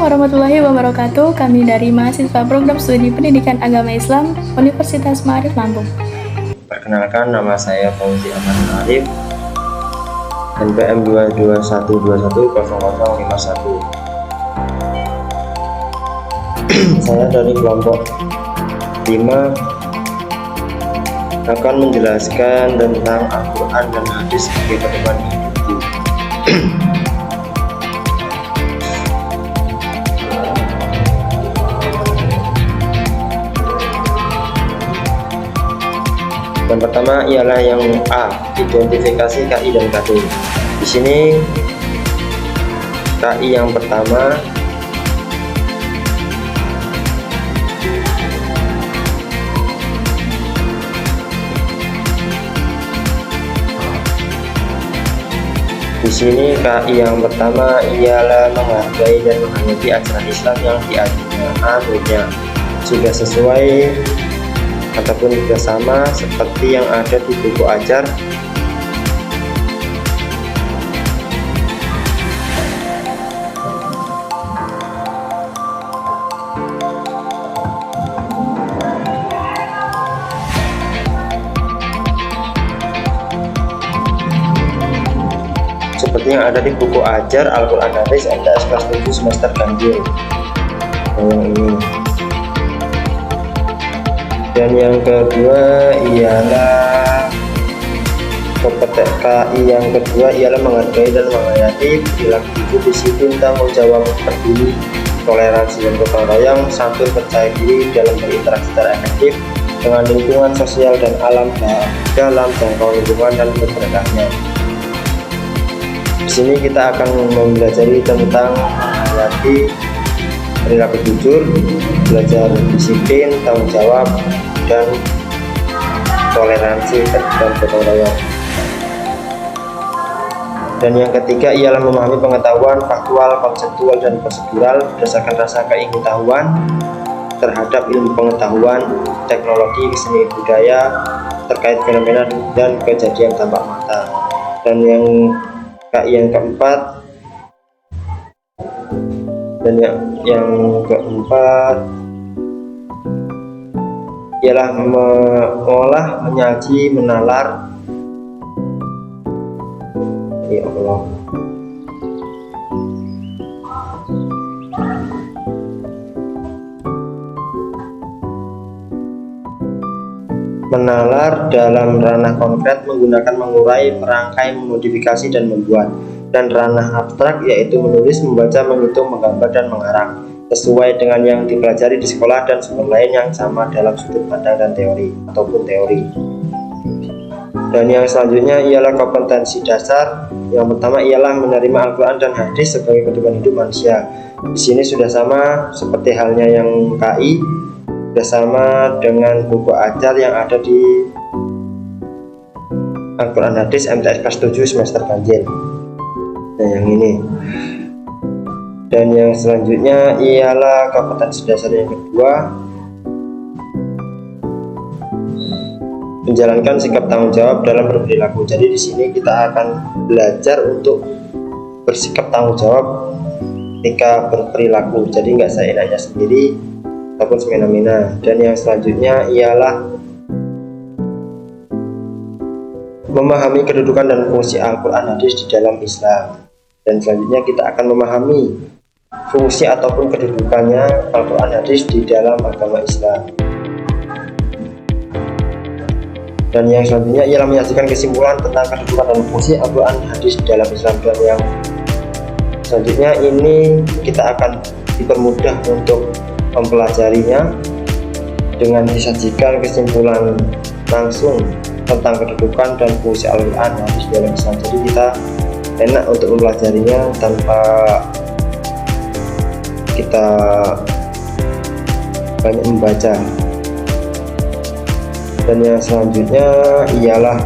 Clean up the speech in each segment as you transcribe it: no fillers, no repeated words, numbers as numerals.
warahmatullahi wabarakatuh. Kami dari mahasiswa program studi pendidikan agama Islam Universitas Ma'arif Lampung. Perkenalkan, nama saya Fauzi Ahmad Arif, NPM 221210051. Saya dari kelompok 5 akan menjelaskan tentang Al-Quran dan hadis sebagai pedoman hidupku. Yang pertama ialah yang A, identifikasi KI dan KD. Di sini KI yang pertama ialah menghargai dan menghayati ajaran Islam yang diajarkan. A-nya sudah sesuai ataupun juga sama seperti yang ada di buku ajar Al-Quran Hadis MTS kelas 7 semester ganjil. Yang ini. Dan yang kedua ialah menghargai dan menghayati perilaku hidup, disiplin, tanggung jawab, peduli, toleransi dan gotong royong, santun, percaya diri dalam berinteraksi secara efektif dengan lingkungan sosial dan alam dalam jangkau lingkungan dan berkahnya. Di sini kita akan mempelajari tentang menghayati perilaku jujur, belajar disiplin, tanggung jawab, dan toleransi dan gotong royong. Dan yang ketiga ialah memahami pengetahuan faktual, konseptual, dan prosedural berdasarkan rasa keingetahuan terhadap ilmu pengetahuan, teknologi, seni budaya terkait fenomena dan kejadian tampak mata. Dan yang keempat ialah mengolah, menyaji, menalar. Ya Allah. Menalar dalam ranah konkret menggunakan mengurai, merangkai, memodifikasi, dan membuat. Dan ranah abstrak yaitu menulis, membaca, menghitung, menggambar, dan mengarang sesuai dengan yang dipelajari di sekolah dan sumber lain yang sama dalam sudut pandang dan teori. Dan yang selanjutnya ialah kompetensi dasar. Yang pertama ialah menerima Al-Quran dan hadis sebagai pedoman hidup manusia. Di sini sudah sama seperti halnya yang KI, sudah sama dengan buku ajar yang ada di Al-Quran Hadis MTS kelas 7 semester ganjil. Nah, yang ini. Dan yang selanjutnya ialah kompetensi dasar yang kedua, menjalankan sikap tanggung jawab dalam berperilaku. Jadi di sini kita akan belajar untuk bersikap tanggung jawab ketika berperilaku. Jadi nggak seenaknya sendiri ataupun semena-mena. Dan yang selanjutnya ialah memahami kedudukan dan fungsi Al-Quran Hadis di dalam Islam. Dan selanjutnya kita akan memahami fungsi ataupun kedudukannya Al-Quran Hadis di dalam agama Islam. Dan yang selanjutnya ialah menyajikan kesimpulan tentang kedudukan dan fungsi Al-Quran Hadis di dalam Islam. Dan yang selanjutnya ini kita akan dipermudah untuk mempelajarinya dengan disajikan kesimpulan langsung tentang kedudukan dan fungsi Al-Quran Hadis di dalam Islam. Jadi kita enak untuk mempelajarinya tanpa kita banyak membaca. Dan yang selanjutnya ialah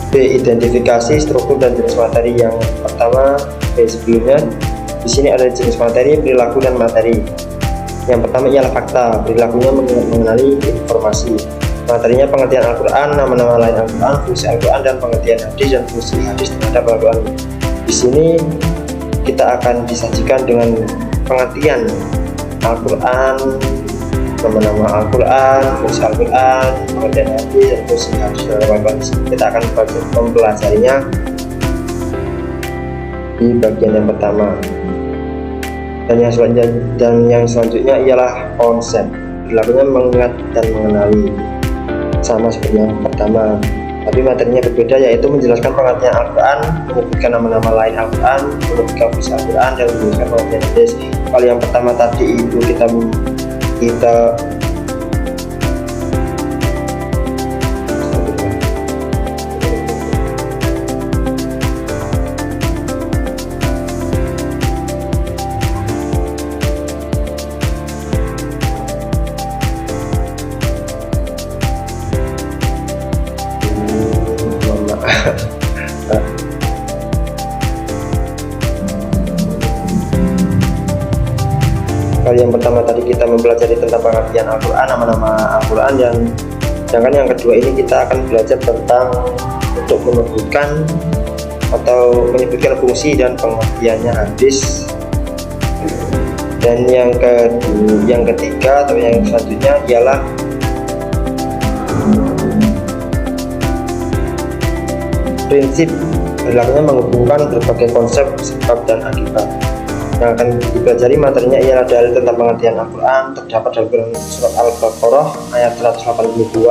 B, identifikasi struktur dan jenis materi. Yang pertama B sebelumnya di sini ada jenis materi, perilaku, dan materi. Yang pertama ialah fakta, perilakunya mengenali informasi. Materinya pengertian Al-Quran, nama-nama lain Al-Quran, fungsi Al-Quran, dan pengertian hadis dan fungsi hadis terhadap Al-Quran. Di sini kita akan disajikan dengan pengertian Al-Quran, nama-nama Al-Quran, fungsi Al-Quran, pengertian hadis, dan fungsi hadis dalam Al-Quran. Kita akan mempelajarinya di bagian yang pertama. Dan yang selanjutnya ialah konsep. Perilakunya mengingat dan mengenali, sama seperti yang pertama, tapi materinya berbeda, yaitu menjelaskan pengertian Al-Quran, menyebutkan nama-nama lain Al-Quran, menyebutkan fungsi Al-Quran, dan menjelaskan pengertian hadis. Kalau yang pertama tadi itu kita Kalau yang pertama tadi kita mempelajari tentang pengertian Al-Quran, nama-nama Al-Quran, dan sedangkan yang kedua ini kita akan belajar tentang untuk menyebutkan fungsi dan pengertiannya hadis. Dan yang ketiga atau yang selanjutnya ialah prinsip. Perilakunya menghubungkan berbagai konsep sebab dan akibat. Yang akan dipelajari materinya ialah dalil tentang pengertian Al-Quran, terdapat dalam surat Al-Baqarah ayat 182.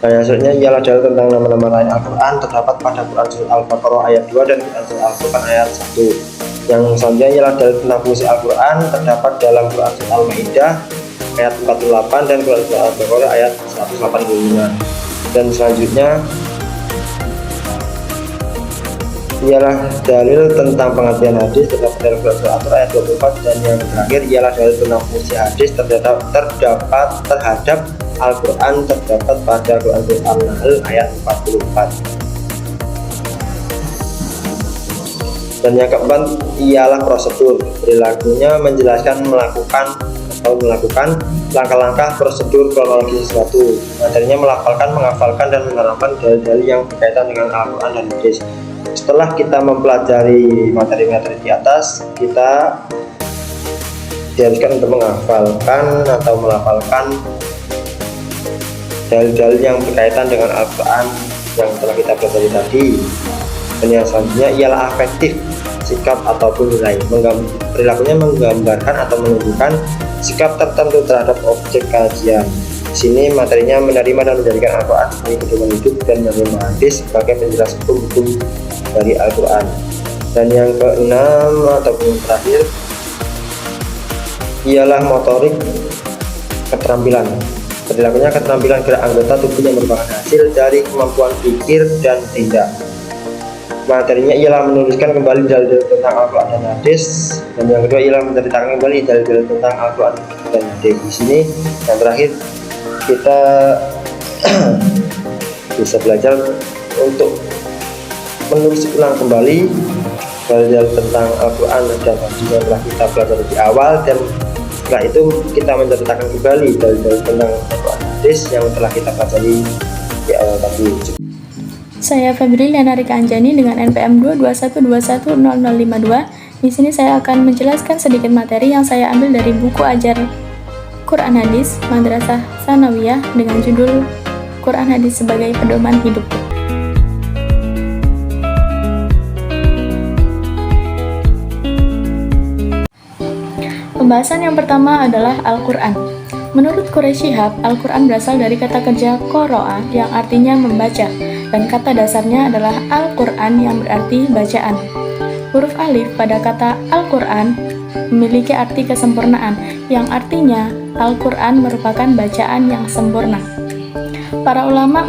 Dan yang selanjutnya ialah dalil tentang nama-nama lain Al-Quran, terdapat pada Quran surat Al-Baqarah ayat 2 dan Quran surat Al-Furqan ayat 1. Yang selanjutnya ialah dalil tentang fungsi Al-Quran, terdapat dalam Quran surat Al-Maidah ayat 48 dan Quran surat Al-Baqarah ayat 185. Dan selanjutnya ialah dalil tentang pengertian hadis, terdapat dalam Quran surat At-Tur ayat 24. Dan yang terakhir ialah dalil tentang fungsi hadis terdapat terhadap Al-Quran, terdapat pada Quran surat An-Nahl ayat 44. Dan yang keempat ialah prosedur. Perilakunya menjelaskan melakukan langkah-langkah prosedur kronologi sesuatu. Materinya melafalkan, menghafalkan, dan menerapkan dalil-dalil yang berkaitan dengan Al-Quran dan hadis. Setelah kita mempelajari materi-materi di atas, kita diharuskan untuk menghafalkan atau melafalkan dalil-dalil yang berkaitan dengan Al-Quran yang telah kita pelajari tadi. Dan yang selanjutnya ialah afektif, sikap ataupun nilai. Perilakunya menggambarkan atau menunjukkan sikap tertentu terhadap objek kajian. Di sini materinya menerima dan menjadikan Al-Quran sebagai pedoman hidup dan menerima hadis sebagai penjelas hukum-hukum dari Al-Quran. Dan yang keenam ataupun terakhir ialah motorik, keterampilan. Perilakunya keterampilan gerak anggota tubuh yang merupakan hasil dari kemampuan pikir dan tindak. Materinya ialah menuliskan kembali dalil-dalil tentang Al-Quran dan hadis. Dan yang kedua ialah menceritakan kembali dalil-dalil tentang Al-Quran dan hadis. Di sini yang terakhir kita bisa belajar untuk menulis ulang kembali dalil-dalil tentang Al-Quran dan hadis yang telah kita pelajari di awal, dan setelah itu kita menceritakan kembali dalil-dalil tentang Al-Quran dan hadis yang telah kita pelajari di awal tadi. Saya Febri Lianarika Anjani dengan NPM 221210052. Di sini saya akan menjelaskan sedikit materi yang saya ambil dari buku ajar Quran Hadis Madrasah Tsanawiyah dengan judul Quran Hadis sebagai Pedoman Hidup. Pembahasan yang pertama adalah Al-Quran. Menurut Quraisy Shihab, Al-Quran berasal dari kata kerja qoro'a yang artinya membaca, dan kata dasarnya adalah Al-Quran yang berarti bacaan. Huruf alif pada kata Al-Quran memiliki arti kesempurnaan, yang artinya Al-Quran merupakan bacaan yang sempurna. Para ulama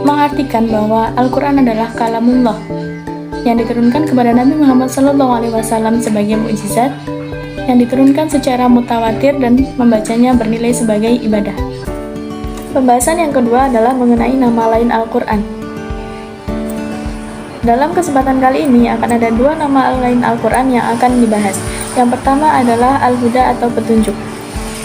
mengartikan bahwa Al-Quran adalah kalamullah yang diturunkan kepada Nabi Muhammad SAW sebagai mukjizat, yang diturunkan secara mutawatir dan membacanya bernilai sebagai ibadah. Pembahasan yang kedua adalah mengenai nama lain Al-Quran. Dalam kesempatan kali ini akan ada dua nama lain Al-Quran yang akan dibahas. Yang pertama adalah Al-Huda atau petunjuk.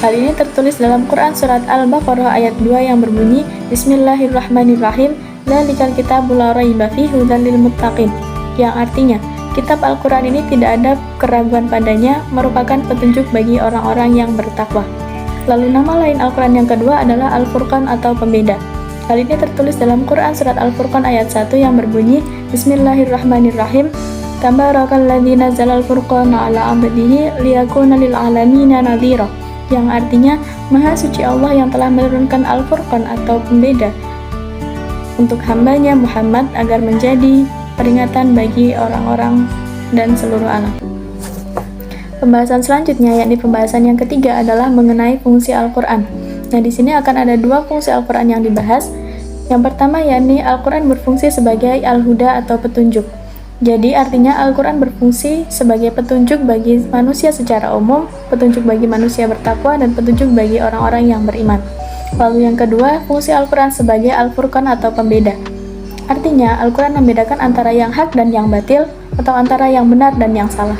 Hal ini tertulis dalam Quran surat Al-Baqarah ayat 2 yang berbunyi Bismillahirrahmanirrahim, Dzalikal kitabul la raiba fihi hudal lil muttaqin, yang artinya kitab Al-Quran ini tidak ada keraguan padanya, merupakan petunjuk bagi orang-orang yang bertakwa. Lalu nama lain Al-Quran yang kedua adalah Al-Furqan atau pembeda. Hal ini tertulis dalam Quran surat Al-Furqan ayat 1 yang berbunyi, Bismillahirrahmanirrahim, Tabarakalladzi nazzalal furqana ala 'abdihi liyakuna lil 'alamina nadhira, yang artinya Maha suci Allah yang telah menurunkan Al-Furqan atau pembeda untuk hambanya Muhammad agar menjadi peringatan bagi orang-orang dan seluruh alam. Pembahasan selanjutnya, yakni pembahasan yang ketiga, adalah mengenai fungsi Al-Quran. Nah, di sini akan ada dua fungsi Al-Quran yang dibahas. Yang pertama, yakni Al-Quran berfungsi sebagai Al-Huda atau petunjuk. Jadi, artinya Al-Quran berfungsi sebagai petunjuk bagi manusia secara umum, petunjuk bagi manusia bertakwa, dan petunjuk bagi orang-orang yang beriman. Lalu yang kedua, fungsi Al-Quran sebagai Al-Furqan atau pembeda. Artinya, Al-Quran membedakan antara yang hak dan yang batil, atau antara yang benar dan yang salah.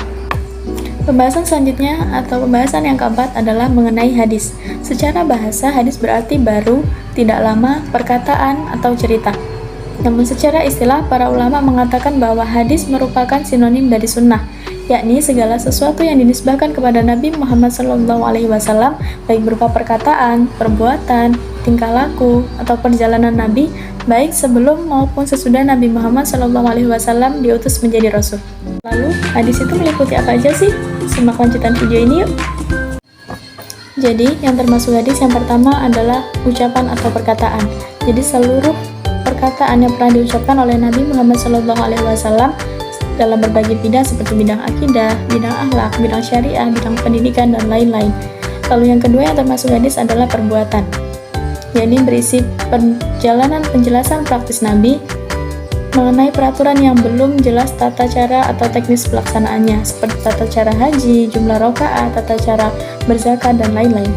Pembahasan selanjutnya atau pembahasan yang keempat adalah mengenai hadis. Secara bahasa, hadis berarti baru, tidak lama, perkataan, atau cerita. Namun secara istilah, para ulama mengatakan bahwa hadis merupakan sinonim dari sunnah, yakni segala sesuatu yang dinisbahkan kepada Nabi Muhammad SAW, baik berupa perkataan, perbuatan, tingkah laku, atau perjalanan Nabi, baik sebelum maupun sesudah Nabi Muhammad SAW diutus menjadi Rasul. Lalu, hadis itu meliputi apa aja sih? Simak lanjutan video ini yuk. Jadi, yang termasuk hadis yang pertama adalah ucapan atau perkataan. Jadi, seluruh perkataan yang pernah diucapkan oleh Nabi Muhammad SAW dalam berbagai bidang seperti bidang akidah, bidang akhlak, bidang syariah, bidang pendidikan, dan lain-lain. Lalu yang kedua yang termasuk hadis adalah perbuatan, yakni berisi perjalanan penjelasan praktis Nabi mengenai peraturan yang belum jelas tata cara atau teknis pelaksanaannya, seperti tata cara haji, jumlah rakaat, tata cara berzakat, dan lain-lain.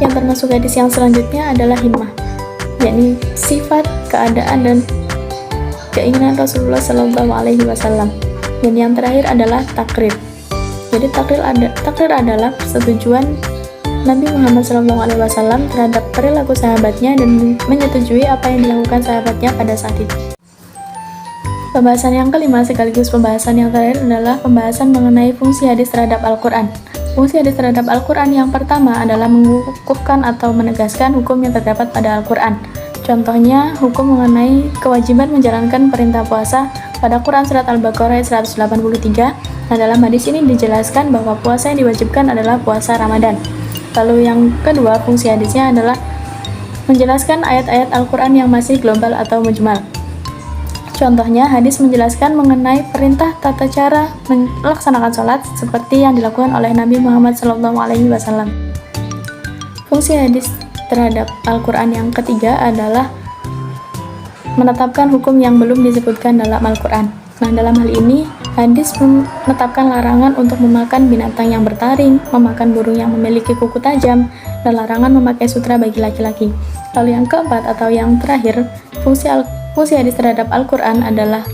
Yang termasuk hadis yang selanjutnya adalah himmah, yakni sifat, keadaan, dan keinginan Rasulullah SAW. Dan yang terakhir adalah takrir. Jadi takrir adalah persetujuan Nabi Muhammad SAW terhadap perilaku sahabatnya dan menyetujui apa yang dilakukan sahabatnya pada saat itu. Pembahasan yang kelima sekaligus pembahasan yang terakhir adalah pembahasan mengenai fungsi hadis terhadap Al-Quran. Fungsi hadis terhadap Al-Quran yang pertama adalah mengukuhkan atau menegaskan hukum yang terdapat pada Al-Quran. Contohnya, hukum mengenai kewajiban menjalankan perintah puasa pada Quran Surat Al-Baqarah 183. Nah, dalam hadis ini dijelaskan bahwa puasa yang diwajibkan adalah puasa Ramadan. Lalu yang kedua, fungsi hadisnya adalah menjelaskan ayat-ayat Al-Quran yang masih global atau mujmal. Contohnya, hadis menjelaskan mengenai perintah tata cara melaksanakan sholat seperti yang dilakukan oleh Nabi Muhammad SAW. Fungsi hadis terhadap Al-Quran yang ketiga adalah menetapkan hukum yang belum disebutkan dalam Al-Quran. Nah, dalam hal ini, hadis menetapkan larangan untuk memakan binatang yang bertaring, memakan burung yang memiliki kuku tajam, dan larangan memakai sutra bagi laki-laki. Lalu yang keempat atau yang terakhir, fungsi hadis terhadap Al-Quran adalah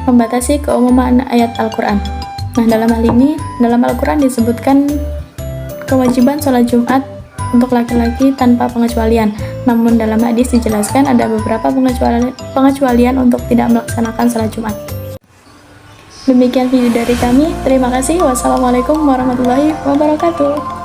membatasi keumuman ayat Al-Quran. Nah, dalam hal ini, dalam Al-Quran disebutkan kewajiban sholat Jumat untuk laki-laki tanpa pengecualian. Namun dalam hadis dijelaskan ada beberapa pengecualian untuk tidak melaksanakan sholat Jumat. Demikian video dari kami. Terima kasih. Wassalamualaikum warahmatullahi wabarakatuh.